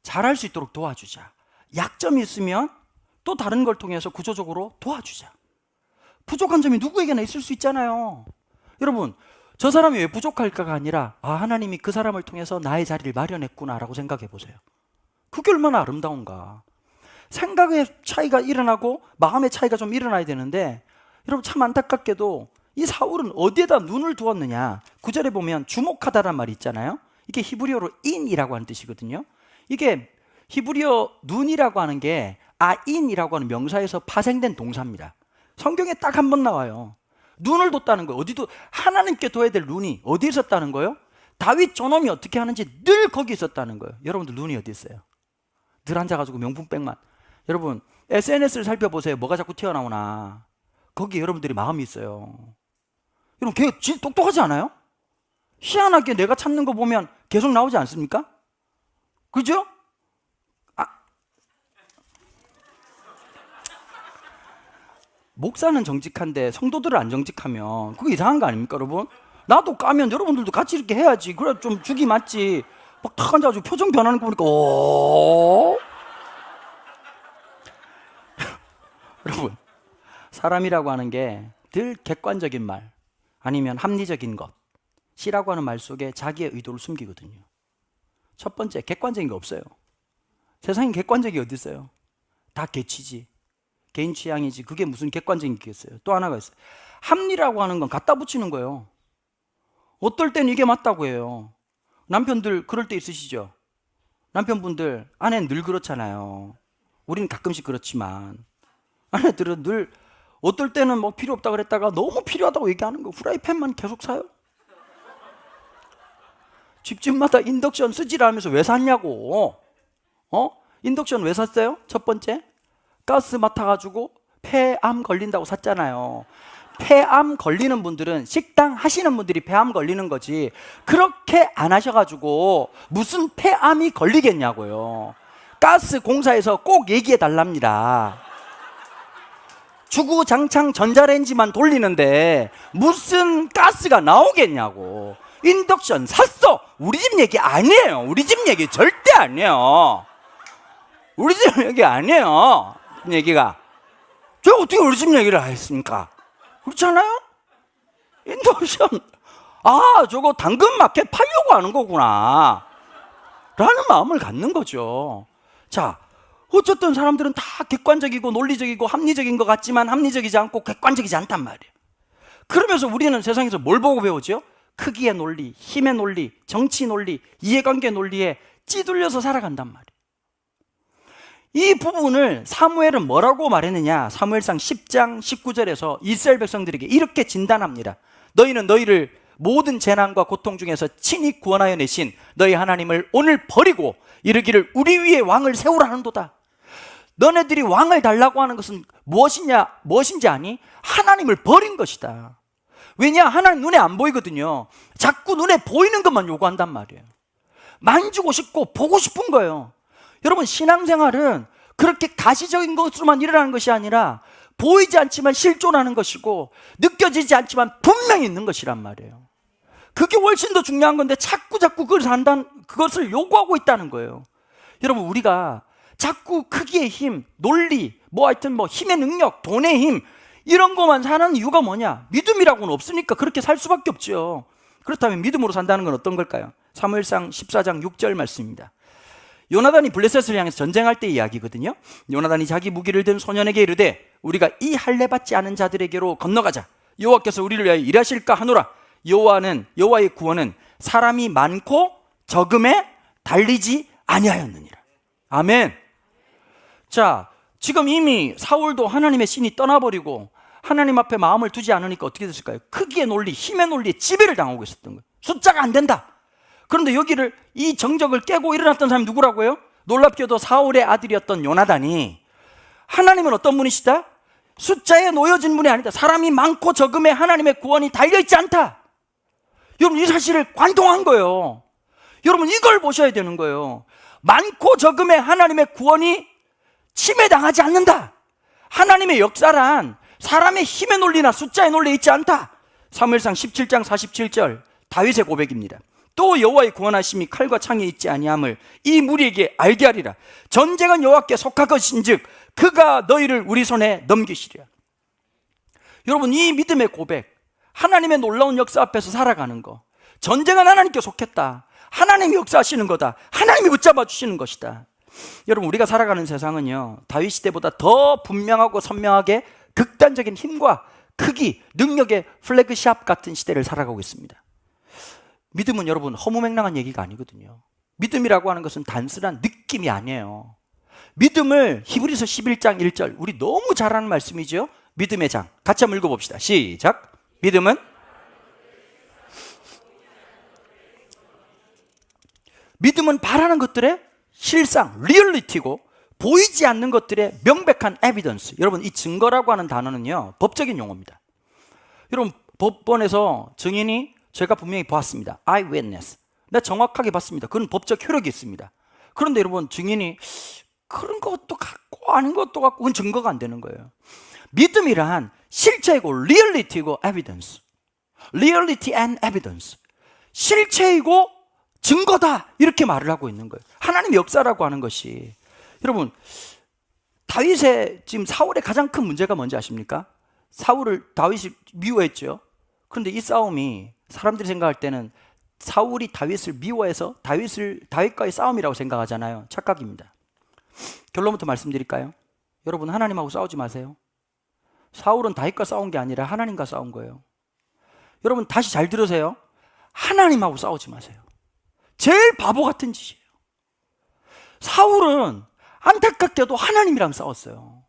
잘할 수 있도록 도와주자. 약점이 있으면 또 다른 걸 통해서 구조적으로 도와주자. 부족한 점이 누구에게나 있을 수 있잖아요. 여러분 저 사람이 왜 부족할까가 아니라 하나님이 그 사람을 통해서 나의 자리를 마련했구나라고 생각해 보세요. 그게 얼마나 아름다운가. 생각의 차이가 일어나고 마음의 차이가 좀 일어나야 되는데 여러분 참 안타깝게도 이 사울은 어디에다 눈을 두었느냐. 9절에 보면 주목하다란 말이 있잖아요. 이게 히브리어로 인이라고 하는 뜻이거든요. 이게 히브리어 눈이라고 하는 게 아인이라고 하는 명사에서 파생된 동사입니다. 성경에 딱 한 번 나와요. 눈을 뒀다는 거예요. 어디도 하나님께 둬야 될 눈이 어디 있었다는 거예요? 다윗 저놈이 어떻게 하는지 늘 거기 있었다는 거예요. 여러분들 눈이 어디 있어요? 늘 앉아가지고 명품백만. 여러분 SNS를 살펴보세요. 뭐가 자꾸 튀어나오나. 거기에 여러분들이 마음이 있어요. 여러분 걔 진짜 똑똑하지 않아요? 희한하게 내가 찾는 거 보면 계속 나오지 않습니까? 그죠? 목사는 정직한데 성도들은 안 정직하면 그거 이상한 거 아닙니까 여러분? 나도 까면 여러분들도 같이 이렇게 해야지. 그래 좀 죽이 맞지. 막 탁 앉아가지고 표정 변하는 거 보니까 여러분 사람이라고 하는 게 늘 객관적인 말 아니면 합리적인 것이라고 하는 말 속에 자기의 의도를 숨기거든요. 첫 번째 객관적인 게 없어요. 세상에 객관적이 어디 있어요? 다 개취지. 개인 취향이지. 그게 무슨 객관적인 게 있어요. 또 하나가 있어요. 합리라고 하는 건 갖다 붙이는 거예요. 어떨 땐 이게 맞다고 해요. 남편들 그럴 때 있으시죠? 남편분들 아내는 늘 그렇잖아요. 우리는 가끔씩 그렇지만 아내들은 늘 어떨 때는 뭐 필요 없다 그랬다가 너무 필요하다고 얘기하는 거. 후라이팬만 계속 사요. 집집마다 인덕션 쓰지라면서 왜 샀냐고. 인덕션 왜 샀어요? 첫 번째 가스 맡아가지고 폐암 걸린다고 샀잖아요. 폐암 걸리는 분들은 식당 하시는 분들이 폐암 걸리는 거지 그렇게 안 하셔가지고 무슨 폐암이 걸리겠냐고요. 가스 공사에서 꼭 얘기해 달랍니다. 주구장창 전자레인지만 돌리는데 무슨 가스가 나오겠냐고. 인덕션 샀어. 우리 집 얘기 아니에요. 우리 집 얘기 절대 아니에요. 우리 집 얘기 아니에요. 얘기가 저 어떻게 우리 집 얘기를 하겠습니까? 그렇잖아요. 인덕션 저거 당근마켓 팔려고 하는 거구나 라는 마음을 갖는 거죠. 자 어쨌든 사람들은 다 객관적이고 논리적이고 합리적인 것 같지만 합리적이지 않고 객관적이지 않단 말이에요. 그러면서 우리는 세상에서 뭘 보고 배우죠? 크기의 논리, 힘의 논리, 정치 논리, 이해관계 논리에 찌들려서 살아간단 말이에요. 이 부분을 사무엘은 뭐라고 말했느냐. 사무엘상 10장 19절에서 이스라엘 백성들에게 이렇게 진단합니다. 너희는 너희를 모든 재난과 고통 중에서 친히 구원하여 내신 너희 하나님을 오늘 버리고 이르기를 우리 위에 왕을 세우라는도다. 너네들이 왕을 달라고 하는 것은 무엇인지 아니? 하나님을 버린 것이다. 왜냐? 하나님 눈에 안 보이거든요. 자꾸 눈에 보이는 것만 요구한단 말이에요. 만지고 싶고 보고 싶은 거예요. 여러분 신앙생활은 그렇게 가시적인 것으로만 일어나는 것이 아니라 보이지 않지만 실존하는 것이고 느껴지지 않지만 분명히 있는 것이란 말이에요. 그게 훨씬 더 중요한 건데 자꾸 그것을 요구하고 있다는 거예요. 여러분 우리가 자꾸 크기의 힘, 논리, 하여튼 힘의 능력, 돈의 힘 이런 것만 사는 이유가 뭐냐? 믿음이라고는 없으니까 그렇게 살 수밖에 없죠. 그렇다면 믿음으로 산다는 건 어떤 걸까요? 사무엘상 14장 6절 말씀입니다. 요나단이 블레셋을 향해서 전쟁할 때 이야기거든요. 요나단이 자기 무기를 든 소년에게 이르되 우리가 이 할례 받지 않은 자들에게로 건너가자. 여호와께서 우리를 위하여 일하실까 하노라. 여호와의 구원은 사람이 많고 적음에 달리지 아니하였느니라. 아멘. 자, 지금 이미 사울도 하나님의 신이 떠나버리고 하나님 앞에 마음을 두지 않으니까 어떻게 됐을까요? 크기의 논리, 힘의 논리에 지배를 당하고 있었던 거예요. 숫자가 안 된다. 그런데 여기를 이 정적을 깨고 일어났던 사람이 누구라고요? 놀랍게도 사울의 아들이었던 요나단이 하나님은 어떤 분이시다? 숫자에 놓여진 분이 아니다. 사람이 많고 적음에 하나님의 구원이 달려있지 않다. 여러분 이 사실을 관통한 거예요. 여러분 이걸 보셔야 되는 거예요. 많고 적음의 하나님의 구원이 침해당하지 않는다. 하나님의 역사란 사람의 힘의 논리나 숫자의 논리에 있지 않다. 사무엘상 17장 47절 다윗의 고백입니다. 또 여호와의 구원하심이 칼과 창에 있지 아니함을 이 무리에게 알게 하리라. 전쟁은 여호와께 속하것인즉 그가 너희를 우리 손에 넘기시리라. 여러분 이 믿음의 고백, 하나님의 놀라운 역사 앞에서 살아가는 거, 전쟁은 하나님께 속했다. 하나님이 역사하시는 거다. 하나님이 붙잡아 주시는 것이다. 여러분 우리가 살아가는 세상은요 다윗 시대보다 더 분명하고 선명하게 극단적인 힘과 크기, 능력의 플래그샵 같은 시대를 살아가고 있습니다. 믿음은 여러분 허무맹랑한 얘기가 아니거든요. 믿음이라고 하는 것은 단순한 느낌이 아니에요. 믿음을 히브리서 11장 1절, 우리 너무 잘 아는 말씀이죠. 믿음의 장, 같이 한번 읽어봅시다. 시작. 믿음은 바라는 것들의 실상, 리얼리티고 보이지 않는 것들의 명백한 에비던스. 여러분 이 증거라고 하는 단어는요 법적인 용어입니다. 여러분 법원에서 증인이 제가 분명히 보았습니다. eyewitness. 내가 정확하게 봤습니다. 그건 법적 효력이 있습니다. 그런데 여러분 증인이 그런 것도 같고 아닌 것도 같고 그건 증거가 안 되는 거예요. 믿음이란 실체이고 리얼리티고 에비던스. 리얼리티 앤 에비던스. 실체이고 증거다 이렇게 말을 하고 있는 거예요. 하나님의 역사라고 하는 것이. 여러분 다윗의 지금 사울의 가장 큰 문제가 뭔지 아십니까? 사울을 다윗이 미워했죠. 그런데 이 싸움이 사람들이 생각할 때는 사울이 다윗을 미워해서 다윗과의 싸움이라고 생각하잖아요. 착각입니다. 결론부터 말씀드릴까요? 여러분 하나님하고 싸우지 마세요. 사울은 다윗과 싸운 게 아니라 하나님과 싸운 거예요. 여러분 다시 잘 들으세요. 하나님하고 싸우지 마세요. 제일 바보 같은 짓이에요. 사울은 안타깝게도 하나님이랑 싸웠어요.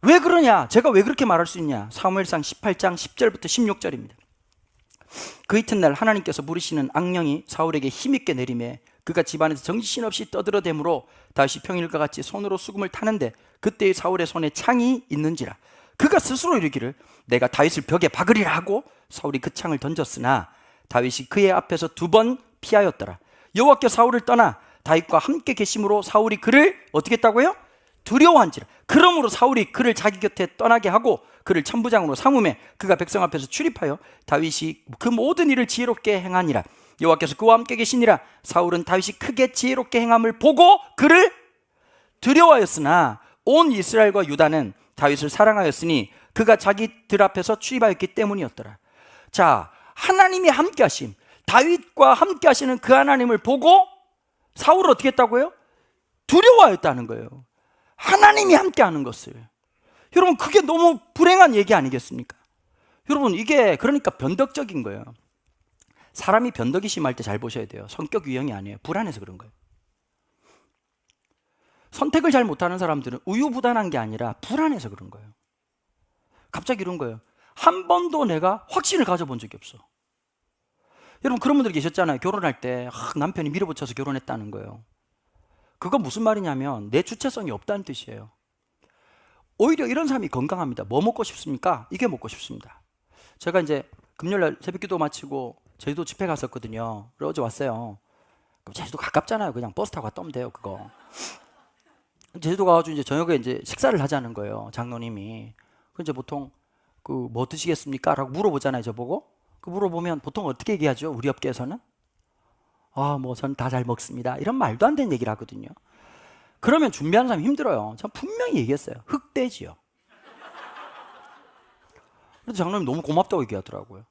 왜 그러냐? 제가 왜 그렇게 말할 수 있냐? 사무엘상 18장 10절부터 16절입니다. 그 이튿날 하나님께서 부르시는 악령이 사울에게 힘있게 내리매 그가 집안에서 정신없이 떠들어대므로 다윗이 평일과 같이 손으로 수금을 타는데 그때의 사울의 손에 창이 있는지라. 그가 스스로 이르기를 내가 다윗을 벽에 박으리라 하고 사울이 그 창을 던졌으나 다윗이 그의 앞에서 2번 피하였더라. 여호와께서 사울을 떠나 다윗과 함께 계심으로 사울이 그를 어떻게 했다고요? 두려워한지라. 그러므로 사울이 그를 자기 곁에 떠나게 하고 그를 천부장으로 삼음해 그가 백성 앞에서 출입하여 다윗이 그 모든 일을 지혜롭게 행하니라. 여호와께서 그와 함께 계시니라. 사울은 다윗이 크게 지혜롭게 행함을 보고 그를 두려워하였으나 온 이스라엘과 유다는 다윗을 사랑하였으니 그가 자기들 앞에서 출입하였기 때문이었더라. 자, 하나님이 함께 하심, 다윗과 함께 하시는 그 하나님을 보고 사울은 어떻게 했다고요? 두려워하였다는 거예요. 하나님이 함께 하는 것을. 여러분 그게 너무 불행한 얘기 아니겠습니까? 여러분 이게 그러니까 변덕적인 거예요. 사람이 변덕이 심할 때 잘 보셔야 돼요. 성격 유형이 아니에요. 불안해서 그런 거예요. 선택을 잘 못하는 사람들은 우유부단한 게 아니라 불안해서 그런 거예요. 갑자기 이런 거예요. 한 번도 내가 확신을 가져본 적이 없어. 여러분 그런 분들 계셨잖아요. 결혼할 때 남편이 밀어붙여서 결혼했다는 거예요. 그건 무슨 말이냐면 내 주체성이 없다는 뜻이에요. 오히려 이런 사람이 건강합니다. 뭐 먹고 싶습니까? 이게 먹고 싶습니다. 제가 이제 금요일날 새벽기도 마치고 제주도 집회 갔었거든요. 그래서 어제 왔어요. 그럼 제주도 가깝잖아요. 그냥 버스 타고 갔다 오면 돼요. 그거. 제주도 가가지고 이제 저녁에 이제 식사를 하자는 거예요. 장로님이. 그 이제 보통 그 뭐 드시겠습니까? 라고 물어보잖아요. 저보고. 그 물어보면 보통 어떻게 얘기하죠? 우리 업계에서는 뭐 전 다 잘 먹습니다. 이런 말도 안 되는 얘기를 하거든요. 그러면 준비하는 사람이 힘들어요. 전 분명히 얘기했어요. 흑돼지요. 그래서 장로님 너무 고맙다고 얘기하더라고요.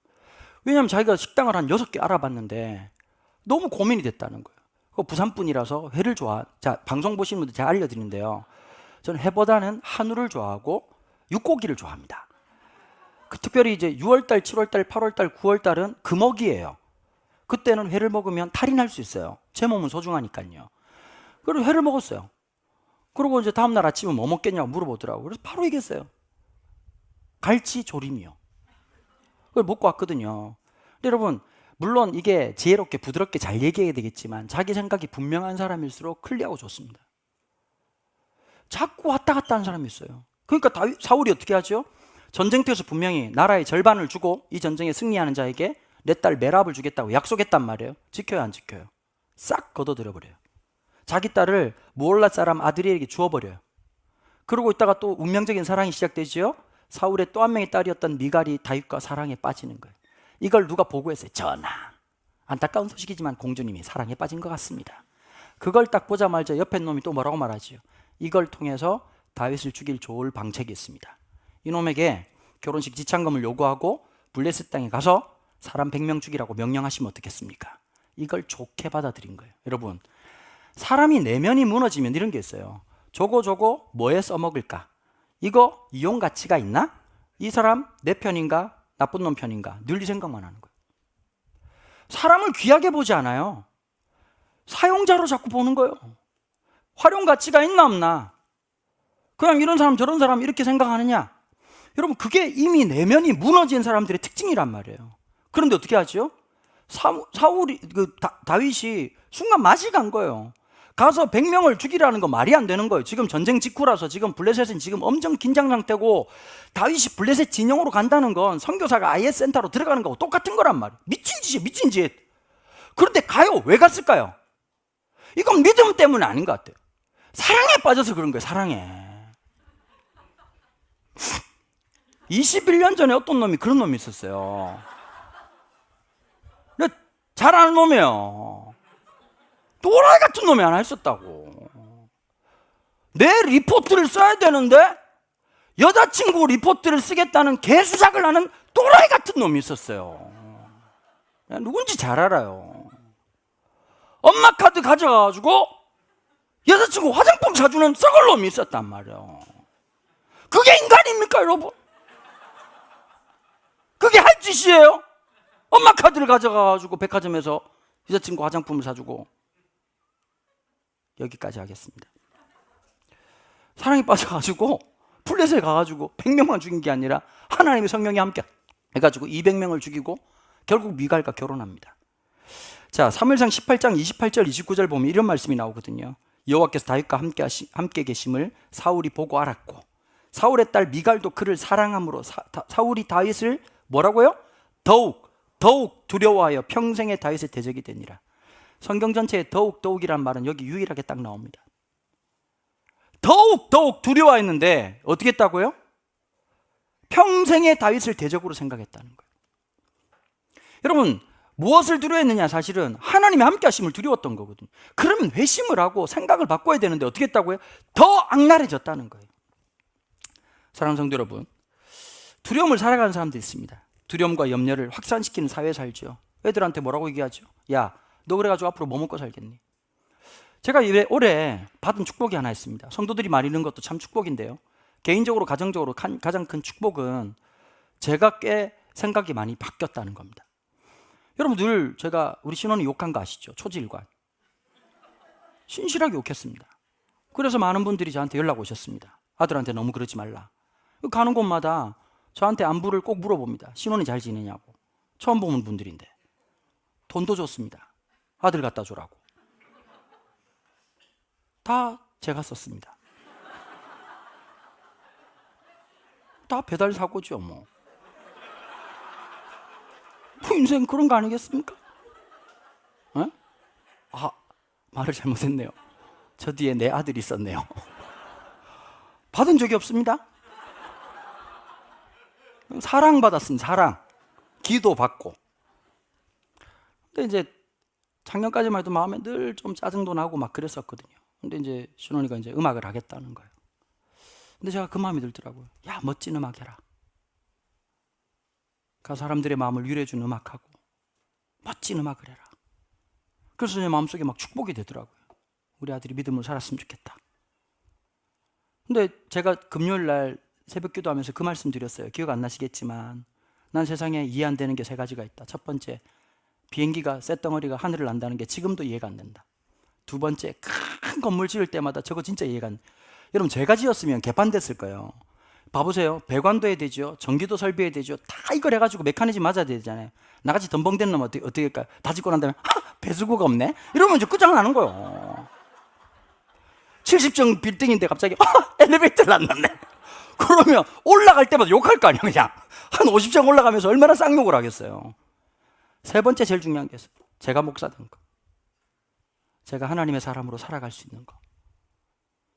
왜냐하면 자기가 식당을 한 6개 알아봤는데 너무 고민이 됐다는 거예요. 부산 분이라서 회를 자, 방송 보시는 분들 제가 알려드리는데요. 저는 회보다는 한우를 좋아하고 육고기를 좋아합니다. 특별히 이제 6월달, 7월달, 8월달, 9월달은 금어기예요. 그때는 회를 먹으면 탈이 날 수 있어요. 제 몸은 소중하니까요. 그리고 회를 먹었어요. 그리고 이제 다음날 아침에 뭐 먹겠냐고 물어보더라고요. 그래서 바로 얘기했어요. 갈치 조림이요. 그걸 먹고 왔거든요. 근데 여러분, 물론 이게 지혜롭게 부드럽게 잘 얘기해야 되겠지만 자기 생각이 분명한 사람일수록 클리어하고 좋습니다. 자꾸 왔다 갔다 하는 사람이 있어요. 그러니까 사울이 어떻게 하죠? 전쟁터에서 분명히 나라의 절반을 주고 이 전쟁에 승리하는 자에게 내 딸 메랍을 주겠다고 약속했단 말이에요. 지켜요, 안 지켜요? 싹 걷어들여 버려요. 자기 딸을 무올라 사람 아드리엘에게 주어버려요. 그러고 있다가 또 운명적인 사랑이 시작되죠. 사울의 또 한 명의 딸이었던 미갈이 다윗과 사랑에 빠지는 거예요. 이걸 누가 보고했어요? 전하, 안타까운 소식이지만 공주님이 사랑에 빠진 것 같습니다. 그걸 딱 보자마자 옆에 놈이 또 뭐라고 말하지요? 이걸 통해서 다윗을 죽일 좋을 방책이 있습니다. 이놈에게 결혼식 지참금을 요구하고 블레셋 땅에 가서 사람 100명 죽이라고 명령하시면 어떻겠습니까? 이걸 좋게 받아들인 거예요. 여러분, 사람이 내면이 무너지면 이런 게 있어요. 저거 뭐에 써먹을까? 이거 이용 가치가 있나? 이 사람 내 편인가? 나쁜 놈 편인가? 늘 이 생각만 하는 거예요. 사람을 귀하게 보지 않아요. 사용자로 자꾸 보는 거예요. 활용 가치가 있나 없나? 그냥 이런 사람 저런 사람 이렇게 생각하느냐? 여러분, 그게 이미 내면이 무너진 사람들의 특징이란 말이에요. 그런데 어떻게 하죠? 다윗이 순간 맛이 간 거예요. 가서 100명을 죽이라는 거 말이 안 되는 거예요. 지금 전쟁 직후라서 지금 블레셋은 지금 엄청 긴장 상태고 다윗이 블레셋 진영으로 간다는 건 선교사가 IS 센터로 들어가는 거하고 똑같은 거란 말이에요. 미친 짓이에요, 미친 짓. 그런데 가요. 왜 갔을까요? 이건 믿음 때문은 아닌 것 같아요. 사랑에 빠져서 그런 거예요, 사랑에. 21년 전에 어떤 놈이 그런 놈이 있었어요. 근데 잘 아는 놈이에요. 또라이 같은 놈이 하나 있었다고. 내 리포트를 써야 되는데 여자친구 리포트를 쓰겠다는 개수작을 하는 또라이 같은 놈이 있었어요. 누군지 잘 알아요. 엄마 카드 가져가가지고 여자친구 화장품 사주는 썩을 놈이 있었단 말이에요. 그게 인간입니까, 여러분? 그게 할 짓이에요? 엄마 카드를 가져가가지고 백화점에서 여자친구 화장품을 사주고. 여기까지 하겠습니다. 사랑에 빠져가지고 플랫에 가가지고 100명만 죽인 게 아니라 하나님의 성령이 함께 해가지고 200명을 죽이고 결국 미갈과 결혼합니다. 자, 사무엘상 18장 28절 29절 보면 이런 말씀이 나오거든요. 여호와께서 다윗과 함께 계심을 사울이 보고 알았고 사울의 딸 미갈도 그를 사랑함으로 사울이 다윗을 뭐라고요? 더욱 두려워하여 평생의 다윗의 대적이 되니라. 성경 전체에 더욱이란 말은 여기 유일하게 딱 나옵니다. 더욱 두려워했는데 어떻게 했다고요? 평생의 다윗을 대적으로 생각했다는 거예요. 여러분, 무엇을 두려워했느냐? 사실은 하나님의 함께 하심을 두려웠던 거거든요. 그러면 회심을 하고 생각을 바꿔야 되는데 어떻게 했다고요? 더 악랄해졌다는 거예요. 사랑하는 성도 여러분, 두려움을 살아가는 사람들이 있습니다. 두려움과 염려를 확산시키는 사회에 살죠. 애들한테 뭐라고 얘기하죠? 야, 너 그래가지고 앞으로 뭐 먹고 살겠니? 제가 올해 받은 축복이 하나 있습니다. 성도들이 많이 읽는 것도 참 축복인데요. 개인적으로 가정적으로 가장 큰 축복은 제가 꽤 생각이 많이 바뀌었다는 겁니다. 여러분, 늘 제가 우리 신혼이 욕한 거 아시죠? 초지일관 신실하게 욕했습니다. 그래서 많은 분들이 저한테 연락 오셨습니다. 아들한테 너무 그러지 말라. 가는 곳마다 저한테 안부를 꼭 물어봅니다. 신혼이 잘 지내냐고. 처음 보는 분들인데 돈도 줬습니다. 아들 갖다 주라고. 다 제가 썼습니다. 다 배달 사고죠, 뭐. 인생 그런 거 아니겠습니까? 에? 아, 말을 잘못했네요. 저 뒤에 내 아들이 있었네요. 받은 적이 없습니다. 사랑받았습니다. 사랑. 기도 받고. 근데 이제 작년까지만 해도 마음에 늘 좀 짜증도 나고 막 그랬었거든요. 근데 이제 신혼이가 이제 음악을 하겠다는 거예요. 근데 제가 그 마음이 들더라고요. 야, 멋진 음악 해라. 그 사람들의 마음을 위로해준 음악하고 멋진 음악을 해라. 그래서 제 마음속에 막 축복이 되더라고요. 우리 아들이 믿음으로 살았으면 좋겠다. 근데 제가 금요일 날 새벽 기도하면서 그 말씀 드렸어요. 기억 안 나시겠지만 난 세상에 이해 안 되는 게 세 가지가 있다. 첫 번째, 비행기가 쇳덩어리가 하늘을 난다는 게 지금도 이해가 안 된다. 두 번째, 큰 건물 지을 때마다 저거 진짜 이해가 안. 여러분, 제가 지었으면 개판됐을 거예요. 봐보세요. 배관도 해야 되죠. 전기도 설비해야 되죠. 다 이걸 해가지고 메커니즘 맞아야 되잖아요. 나같이 덤벙대는 놈은 어떻게 할까요? 다 짓고 난 다음에 배수구가 없네? 이러면 이제 끝장나는 거예요. 70층 빌딩인데 갑자기 엘리베이터를 안 넣네. 그러면 올라갈 때마다 욕할 거 아니야. 그냥 한 50층 올라가면서 얼마나 쌍욕을 하겠어요. 세 번째, 제일 중요한 게 있어요. 제가 목사 된 거. 제가 하나님의 사람으로 살아갈 수 있는 거.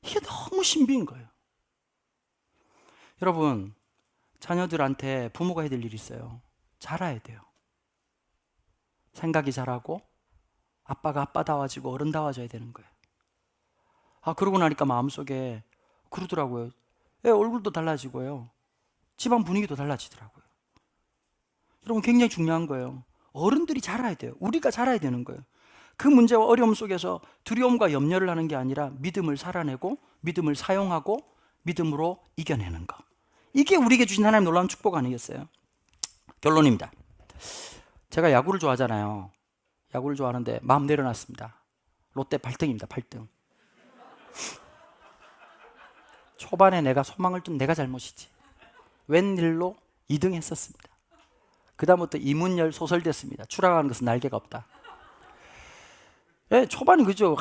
이게 너무 신비인 거예요. 여러분, 자녀들한테 부모가 해야 될 일이 있어요. 자라야 돼요. 생각이 자라고 아빠가 아빠다워지고 어른다워져야 되는 거예요. 그러고 나니까 마음속에 그러더라고요. 얼굴도 달라지고요. 집안 분위기도 달라지더라고요. 여러분, 굉장히 중요한 거예요. 어른들이 자라야 돼요. 우리가 자라야 되는 거예요. 그 문제와 어려움 속에서 두려움과 염려를 하는 게 아니라 믿음을 살아내고 믿음을 사용하고 믿음으로 이겨내는 거. 이게 우리에게 주신 하나님 놀라운 축복 아니겠어요? 결론입니다. 제가 야구를 좋아하잖아요. 야구를 좋아하는데 마음 내려놨습니다. 롯데 8등입니다. 8등. 초반에 내가 소망을 둔 내가 잘못이지. 웬일로 2등 했었습니다. 그 다음부터 이문열 소설 됐습니다. 추락하는 것은 날개가 없다. 초반은 그죠.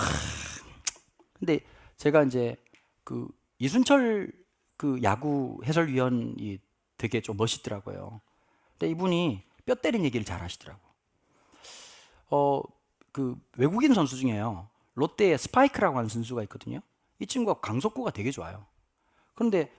근데 제가 이제 그 이순철 그 야구 해설위원이 되게 좀 멋있더라고요. 근데 이분이 뼈 때린 얘기를 잘 하시더라고. 그 외국인 선수 중에요. 롯데에 스파이크라고 하는 선수가 있거든요. 이 친구가 강속구가 되게 좋아요. 그런데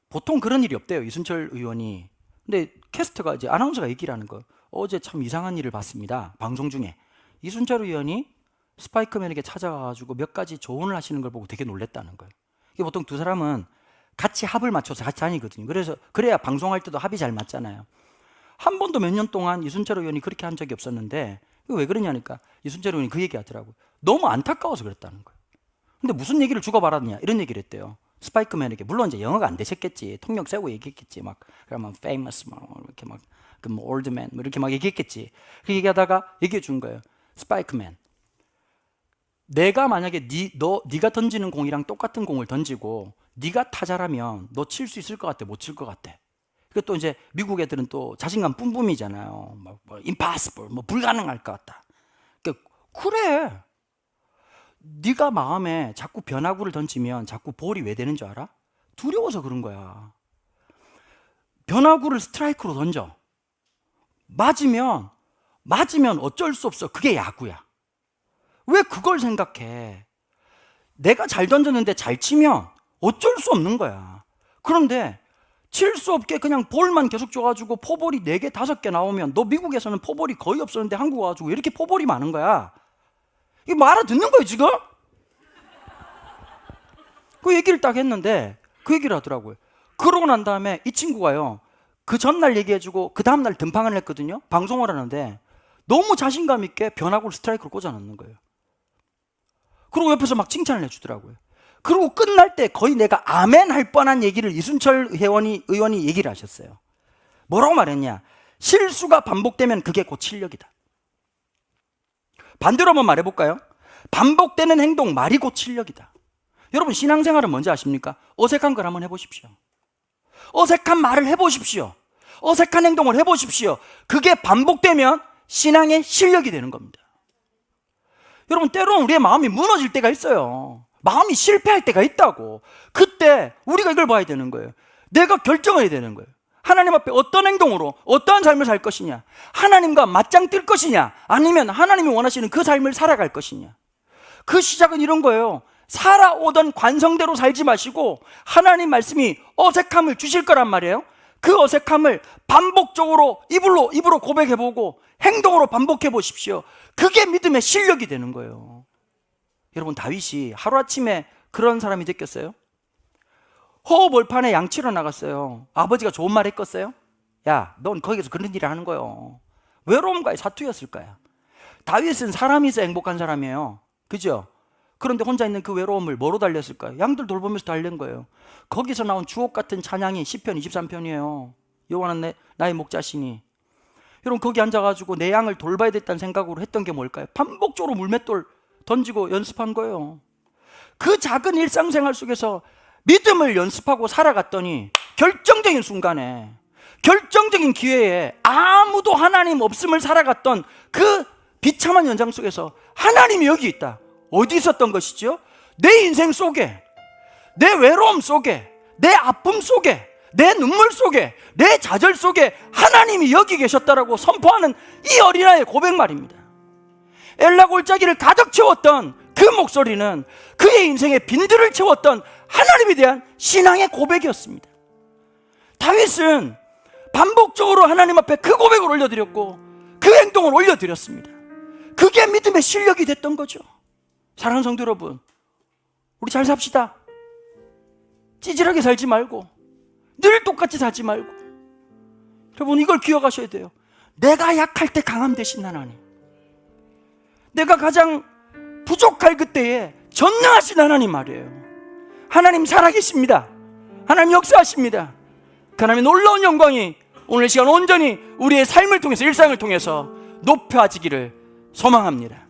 보통 그런 일이 없대요. 이순철 의원이. 근데 캐스터가 이제 아나운서가 얘기를 하는 거. 어제 참 이상한 일을 봤습니다. 방송 중에. 이순철 의원이 스파이크맨에게 찾아가가지고 몇 가지 조언을 하시는 걸 보고 되게 놀랬다는 거예요. 이게 보통 두 사람은 같이 합을 맞춰서 같이 다니거든요. 그래야 방송할 때도 합이 잘 맞잖아요. 한 번도 몇 년 동안 이순철 의원이 그렇게 한 적이 없었는데 왜 그러냐니까 이순철 의원이 그 얘기 하더라고요. 너무 안타까워서 그랬다는 거예요. 근데 무슨 얘기를 주고받았느냐 이런 얘기를 했대요. 스파이크맨에게. 물론 이제 영어가 안 되셨겠지. 통역 세우고 얘기했겠지. 막 그러면 famous 막 이렇게 막 그 뭐 old man 뭐 이렇게 막 얘기했겠지. 그 얘기하다가 얘기해 준 거예요. 스파이크맨. 내가 만약에 네가 던지는 공이랑 똑같은 공을 던지고 네가 타자라면 너 칠 수 있을 것 같아? 못 칠 것 같아? 그 또 이제 미국 애들은 또 자신감 뿜뿜이잖아요. 뭐 impossible, 뭐 불가능할 것 같다. 그래. 네가 마음에 자꾸 변화구를 던지면 자꾸 볼이 왜 되는 줄 알아? 두려워서 그런 거야. 변화구를 스트라이크로 던져. 맞으면 어쩔 수 없어. 그게 야구야. 왜 그걸 생각해? 내가 잘 던졌는데 잘 치면 어쩔 수 없는 거야. 그런데 칠 수 없게 그냥 볼만 계속 줘가지고 포볼이 4개, 5개 나오면 너 미국에서는 포볼이 거의 없었는데 한국 와가지고 왜 이렇게 포볼이 많은 거야? 이거 뭐 알아듣는 거예요 지금? 그 얘기를 딱 했는데 그 얘기를 하더라고요. 그러고 난 다음에 이 친구가요. 그 전날 얘기해주고 그 다음날 등판을 했거든요. 방송을 하는데 너무 자신감 있게 변화구를 스트라이크로 꽂아놓는 거예요. 그리고 옆에서 막 칭찬을 해주더라고요. 그리고 끝날 때 거의 내가 아멘 할 뻔한 얘기를 이순철 의원이 얘기를 하셨어요. 뭐라고 말했냐? 실수가 반복되면 그게 곧 실력이다. 반대로 한번 말해볼까요? 반복되는 행동, 말이 곧 실력이다. 여러분 신앙생활은 뭔지 아십니까? 어색한 걸 한번 해보십시오. 어색한 말을 해보십시오. 어색한 행동을 해보십시오. 그게 반복되면 신앙의 실력이 되는 겁니다. 여러분 때로는 우리의 마음이 무너질 때가 있어요. 마음이 실패할 때가 있다고. 그때 우리가 이걸 봐야 되는 거예요. 내가 결정해야 되는 거예요. 하나님 앞에 어떤 행동으로 어떠한 삶을 살 것이냐, 하나님과 맞짱 뜰 것이냐, 아니면 하나님이 원하시는 그 삶을 살아갈 것이냐. 그 시작은 이런 거예요. 살아오던 관성대로 살지 마시고 하나님 말씀이 어색함을 주실 거란 말이에요. 그 어색함을 반복적으로 입으로 고백해보고 행동으로 반복해 보십시오. 그게 믿음의 실력이 되는 거예요. 여러분 다윗이 하루아침에 그런 사람이 됐겠어요? 호흡올판에 양치러 나갔어요. 아버지가 좋은 말 했겠어요? 야, 넌 거기서 그런 일을 하는 거요. 외로움과의 사투였을 거야. 다윗은 사람이 있어 행복한 사람이에요. 그죠? 그런데 혼자 있는 그 외로움을 뭐로 달렸을까요? 양들 돌보면서 달린 거예요. 거기서 나온 주옥 같은 찬양이 시편 23편이에요. 여호와는 나의 목자시니. 여러분 거기 앉아가지고 내 양을 돌봐야 됐다는 생각으로 했던 게 뭘까요? 반복적으로 물맷돌 던지고 연습한 거예요. 그 작은 일상생활 속에서 믿음을 연습하고 살아갔더니 결정적인 순간에, 결정적인 기회에 아무도 하나님 없음을 살아갔던 그 비참한 연장 속에서 하나님이 여기 있다. 어디 있었던 것이죠? 내 인생 속에, 내 외로움 속에, 내 아픔 속에, 내 눈물 속에, 내 좌절 속에 하나님이 여기 계셨다라고 선포하는 이 어린아이의 고백 말입니다. 엘라 골짜기를 가득 채웠던 그 목소리는 그의 인생의 빈들을 채웠던 하나님에 대한 신앙의 고백이었습니다. 다윗은 반복적으로 하나님 앞에 그 고백을 올려드렸고 그 행동을 올려드렸습니다. 그게 믿음의 실력이 됐던 거죠. 사랑하는 성도 여러분, 우리 잘 삽시다. 찌질하게 살지 말고 늘 똑같이 살지 말고, 여러분 이걸 기억하셔야 돼요. 내가 약할 때 강함 되신 하나님, 내가 가장 부족할 그때에 전능하신 하나님 말이에요. 하나님 살아계십니다. 하나님 역사하십니다. 그 하나님의 놀라운 영광이 오늘 시간 온전히 우리의 삶을 통해서, 일상을 통해서 높아지기를 소망합니다.